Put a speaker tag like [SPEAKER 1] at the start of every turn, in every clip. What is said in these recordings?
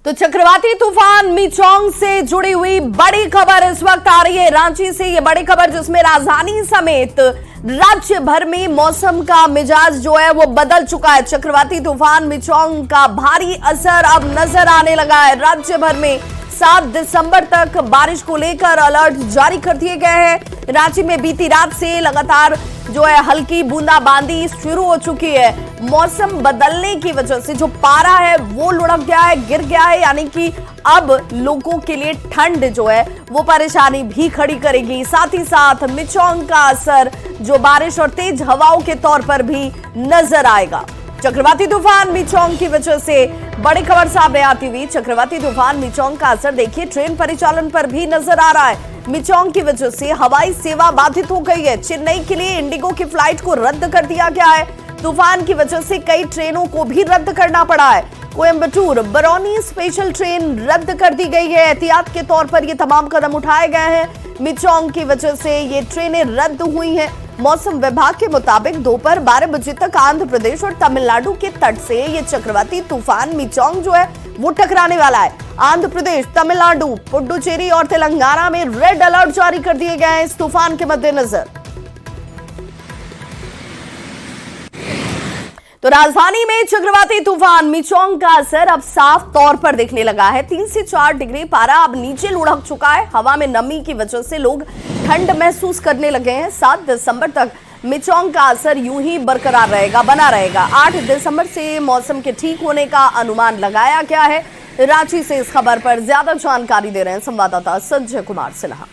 [SPEAKER 1] तो चक्रवाती तूफान मिचोंग से जुड़ी हुई बड़ी खबर इस वक्त आ रही है रांची से। ये बड़ी खबर जिसमें राजधानी समेत राज्य भर में मौसम का मिजाज जो है वो बदल चुका है। चक्रवाती तूफान मिचोंग का भारी असर अब नजर आने लगा है। राज्य भर में 7 दिसंबर तक बारिश को लेकर अलर्ट जारी कर दिए गए हैं। रांची में बीती रात से लगातार जो है हल्की बूंदाबांदी शुरू हो चुकी है। मौसम बदलने की वजह से जो पारा है वो लुढ़क गया है, गिर गया है, यानी कि अब लोगों के लिए ठंड जो है वो परेशानी भी खड़ी करेगी। साथ ही साथ मिचोंग का असर जो बारिश और तेज हवाओं के तौर पर भी नजर आएगा। चक्रवाती तूफान मिचोंग की वजह से बड़ी खबर सामने आती हुई। चक्रवाती तूफान मिचोंग का असर देखिए ट्रेन परिचालन पर भी नजर आ रहा है। मिचोंग की वजह से हवाई सेवा बाधित हो गई है। चेन्नई के लिए इंडिगो की फ्लाइट को रद्द कर दिया गया है। तूफान की वजह से कई ट्रेनों को भी रद्द करना पड़ा है। कोयंबटूर बरौनी स्पेशल ट्रेन रद्द कर दी गई है। एहतियात के तौर पर ये तमाम कदम उठाए गए हैं। मिचोंग की वजह से ये ट्रेनें रद्द हुई हैं। मौसम विभाग के मुताबिक दोपहर 12 बजे तक आंध्र प्रदेश और तमिलनाडु के तट से ये चक्रवाती तूफान मिचोंग जो है वो टकराने वाला है। आंध्र प्रदेश, तमिलनाडु, पुडुचेरी और तेलंगाना में रेड अलर्ट जारी कर दिए गए हैं इस तूफान के मद्देनजर। तो राजधानी में चक्रवाती तूफान मिचोंग का असर अब साफ तौर पर दिखने लगा है। 3 से 4 डिग्री पारा अब नीचे लुढ़क चुका है। हवा में नमी की वजह से लोग ठंड महसूस करने लगे हैं। 7 दिसंबर तक मिचोंग का असर यूं ही बरकरार रहेगा, बना रहेगा। 8 दिसंबर से मौसम के ठीक होने का अनुमान लगाया गया है। रांची से इस खबर पर ज्यादा जानकारी दे रहे हैं संवाददाता संजय कुमार सिन्हा।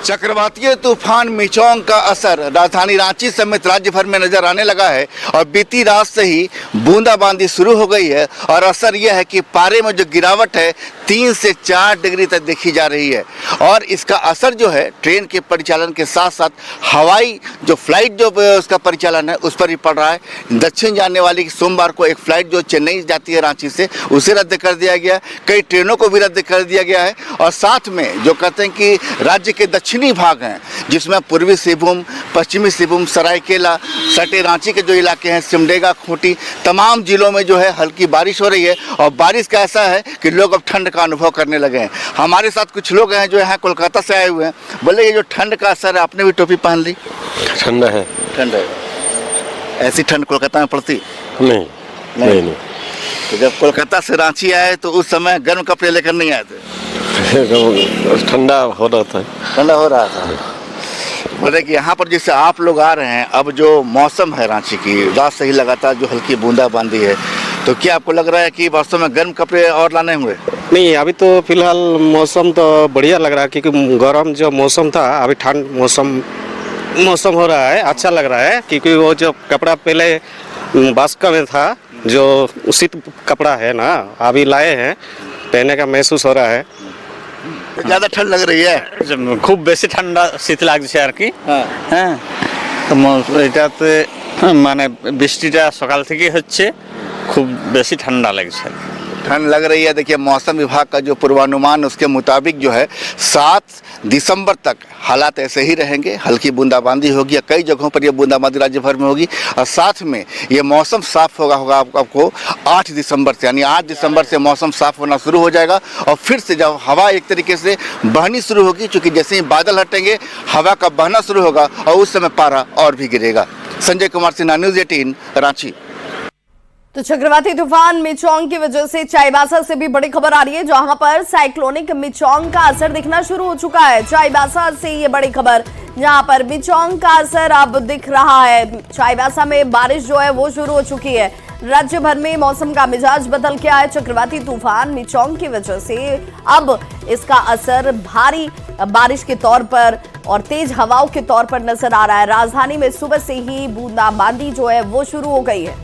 [SPEAKER 2] चक्रवातीय तूफान मिचोंग का असर राजधानी रांची समेत राज्य भर में नजर आने लगा है और बीती रात से ही बूंदाबांदी शुरू हो गई है। और असर यह है कि पारे में जो गिरावट है 3 से 4 डिग्री तक देखी जा रही है। और इसका असर जो है ट्रेन के परिचालन के साथ साथ हवाई जो फ्लाइट जो उसका परिचालन है उस पर भी पड़ रहा है। दक्षिण जाने वाली सोमवार को एक फ्लाइट जो चेन्नई जाती है रांची से, उसे रद्द कर दिया गया है। कई ट्रेनों को भी रद्द कर दिया गया है। और साथ में जो कहते हैं कि राज्य के दक्षिणी भाग हैं जिसमें पूर्वी सिंहभूम, पश्चिमी सिंहभूम, सरायकेला, सटे रांची के जो इलाके हैं, सिमडेगा, खूंटी, तमाम जिलों में जो है हल्की बारिश हो रही है। और बारिश का ऐसा है कि लोग अब ठंड का अनुभव करने लगे हैं। हमारे साथ कुछ लोग हैं जो यहाँ कोलकाता से आए हुए हैं। बोले ये जो ठंड का असर है, आपने भी टोपी पहन ली?
[SPEAKER 3] ठंड है।
[SPEAKER 2] ठंड है। ऐसी ठंड कोलकाता में पड़ती?
[SPEAKER 3] नहीं।
[SPEAKER 2] तो जब कोलकाता से रांची आए तो उस समय गर्म कपड़े लेकर नहीं आए थे?
[SPEAKER 3] ठंडा हो रहा था।
[SPEAKER 2] ठंडा हो रहा था। बोले कि यहाँ पर जैसे आप लोग आ रहे हैं, अब जो मौसम है रांची की, रात से ही लगातार जो हल्की बूंदाबांदी है, तो क्या आपको लग रहा है कि वास्तव में गर्म कपड़े और लाने होंगे?
[SPEAKER 3] नहीं, अभी तो फिलहाल मौसम तो बढ़िया लग रहा है क्योंकि गर्म जो मौसम था अभी ठंड मौसम हो रहा है। अच्छा लग रहा है क्योंकि वो जो कपड़ा पहले बास्का में था जो शीत कपड़ा है ना, अभी लाए हैं, पहने का महसूस हो रहा है।
[SPEAKER 2] ज़्यादा ठंड लग रही है?
[SPEAKER 4] खूब बेसी ठंडा শীত লাগছে আর কি। হ্যাঁ, তো এটাতে মানে বৃষ্টিটা সকাল থেকেই হচ্ছে, খুব বেশি ঠান্ডা লাগছে।
[SPEAKER 2] ठंड लग रही है। देखिए मौसम विभाग का जो पूर्वानुमान उसके मुताबिक जो है 7 दिसंबर तक हालात ऐसे ही रहेंगे। हल्की बूंदाबांदी होगी, कई जगहों पर यह बूंदाबांदी राज्य भर में होगी। और साथ में ये मौसम साफ होगा आपको 8 दिसंबर से, यानी 8 दिसंबर से मौसम साफ होना शुरू हो जाएगा। और फिर से जब हवा एक तरीके से बहनी शुरू होगी, चूँकि जैसे ही बादल हटेंगे हवा का बहना शुरू होगा और उस समय पारा और भी गिरेगा। संजय कुमार सिन्हा, न्यूज़ 18 रांची।
[SPEAKER 1] तो चक्रवाती तूफान मिचोंग की वजह से चाईबासा से भी बड़ी खबर आ रही है, जहां पर साइक्लोनिक मिचोंग का असर दिखना शुरू हो चुका है। चाईबासा से ये बड़ी खबर, जहां पर मिचोंग का असर अब दिख रहा है। चाईबासा में बारिश जो है वो शुरू हो चुकी है। राज्य भर में मौसम का मिजाज बदल गया है। चक्रवाती तूफान मिचोंग की वजह से अब इसका असर भारी बारिश के तौर पर और तेज हवाओं के तौर पर नजर आ रहा है। राजधानी में सुबह से ही बूंदाबांदी जो है वो शुरू हो गई है।